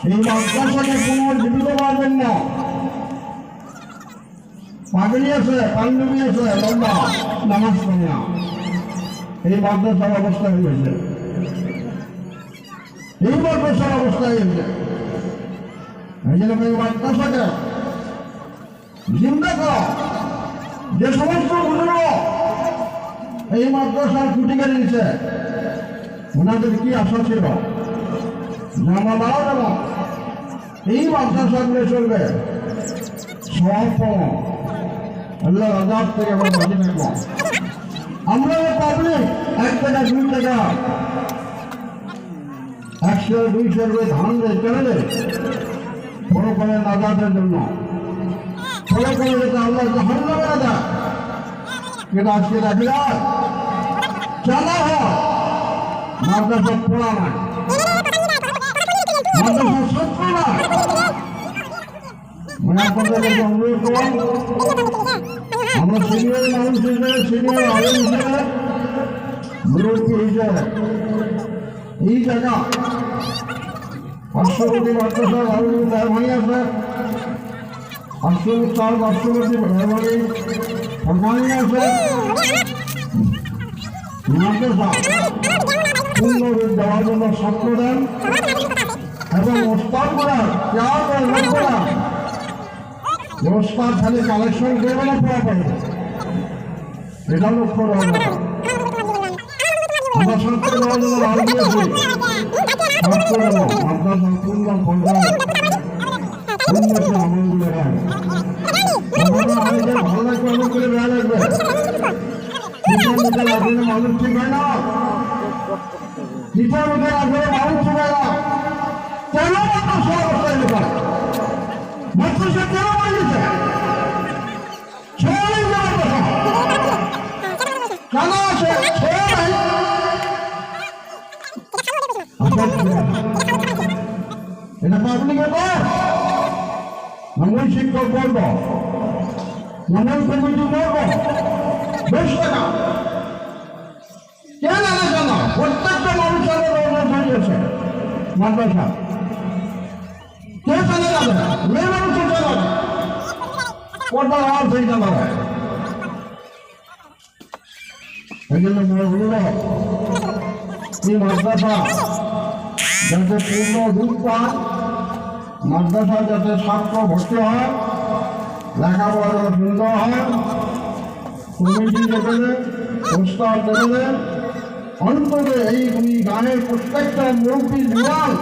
এই মাদ্রাসাকে পুনর্জীবিত করার জন্য পাগড়ি আছে, পাঞ্জাবি আছে, লম্বা নামাজ পড়ে না, এই মাদ্রাসার অবস্থা হয়েছে, এই মাদ্রাসার অবস্থা হয়েছে। এই জন্য এই মাদ্রাসাকে জিন্দা করা, যে সমস্ত বুজুর্গ এই মাদ্রাসার খুঁটি কেড়ে নিচ্ছে, ওনাদের কি আশা ছিল? জামালাও যেমন এই মাদ্রাসাগুলো চলবে, সব আল্লাহ আজাদ থেকে আমরা বাঁচে থাকবো। আমরা পাবলিক 1 টাকা 2 টাকা 100 200 করে ধান চলে বড় করে আজাদের জন্য, বড় করে যেটা আল্লাহ জাহান্নামে না দেয়, কিন্তু আজকে দেখি চালা হয় মাদ্রাসা পড়া নাই, মাদ্রাসা সত্য নাই। অনুরোধ করলাম আমরা সিনিয়র মানুষ হিসেবে, সিনিয়র আলেম হিসেবে, মুরব্বী হিসেবে এই জায়গা পার্শ্ববর্তী মাদ্রাসার মেহরবানি আছে, পার্শ্ববর্তী মেহরবানি ফরমানি আছে, মাদ্রাসা পূর্ণ রূপ দেওয়ার জন্য ছাত্র দেন এবং ওস্তাদ করার ওস্তাদ খালি কালেকশন করবে না, পড়া পাবে, এটা লক্ষ্য রাখবে। আমরা ছাত্র দেওয়ার জন্য লাল দিয়েছি, ছাত্র দেব মাদ্রাসা পূর্ণ পর্যায়ে উন্নতি আমলগুলো হয়। আমাদের ভালো লাগবে, অনেক করে বেড়া লাগবে, মুখে আসলে মানুষ ঠিক হয় না, মুখে আসলে মানুষ ঠিক হয় না। কেন মাদ্রাসা অবস্থায় লেখা মাদ্রাসা কেন বানিয়েছে? কেন আছে এটা পাবলিকের পর মঙ্গল শিক্ষক বলব, মঙ্গল কমিটি বলব, বেশ টাকা কেন আলোচনা না? প্রত্যেকটা মানুষের হয়েছে মাদ্রাসা, কে চলে যাবে না, মেয়ে মানুষ চলে যাবে, পর্দার আওয়াজ হয়ে যাবে। এই জন্য মনে হল এই মাদ্রাসা যাতে পূর্ণ রূপ পায়, মাদ্রাসা যাতে ছাত্র ভর্তি হয়, লেখাপড়া সুন্দর হয়, কমিটি দেবে, প্রস্তাব দেবে, অন্তত এই দুই গানের প্রত্যেকটা মুরব্বী জোয়ান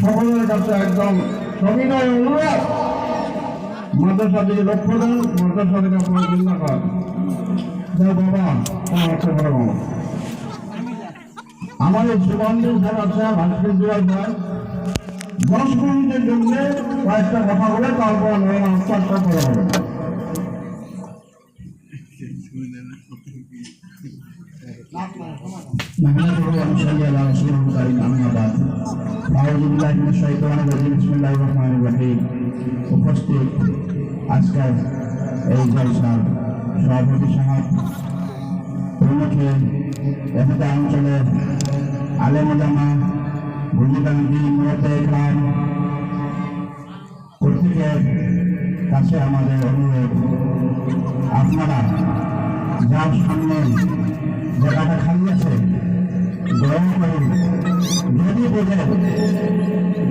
সকলের কাছে একদম সবিনয় অনুরোধ, মাদ্রাসা দিকে লক্ষ্য দেন, মাদ্রাসা থেকে আপনার চিন্তা করেন। বাবা আমার এই সুগন্ধের স্যার আছে, ভাস্কর জোয়ার ভাই 10 মিনিটের জন্য কয়েকটা কথা বলে তারপর আস্তে করা হবে। উপস্থিত আজকের এই জলসার সভাপতি সাহেব, প্রমুখে এখানে অঞ্চলের আলেম ওলামা, বুঝিবান্ধি, মুরব্বি ইকরাম, প্রত্যেকের কাছে আমাদের অনুরোধ, আপনারা যার সামনে জায়গাটা খালি আছে দয়া করে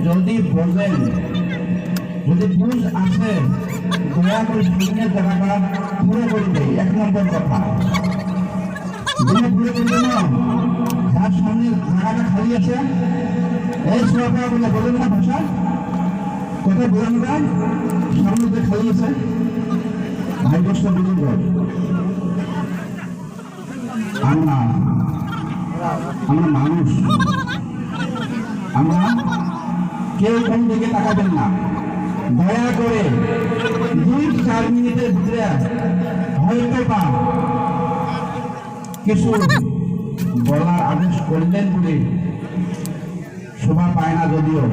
যদি বোঝেন যদি বুঝ আসে দয়া করে সামনের জায়গাটা পুরো করে দেয়। 1 নম্বর কথা, পুরো করবে না, যার সামনে জায়গাটা খালি আছে এই সবাই বলে বলেন না, ভাষা কথা বোঝানো যায়, সামনে যে খালি আছে ভাই দশটা বুঝুন। আমরা মানুষ, আমরা কেউ কোন দিকে তাকাবেন না, দয়া করে 2-4 মিনিটের ভিতরে হয়তো বা কিছু বলার আদেশ করলেন বলে শোভা পায় না, যদিও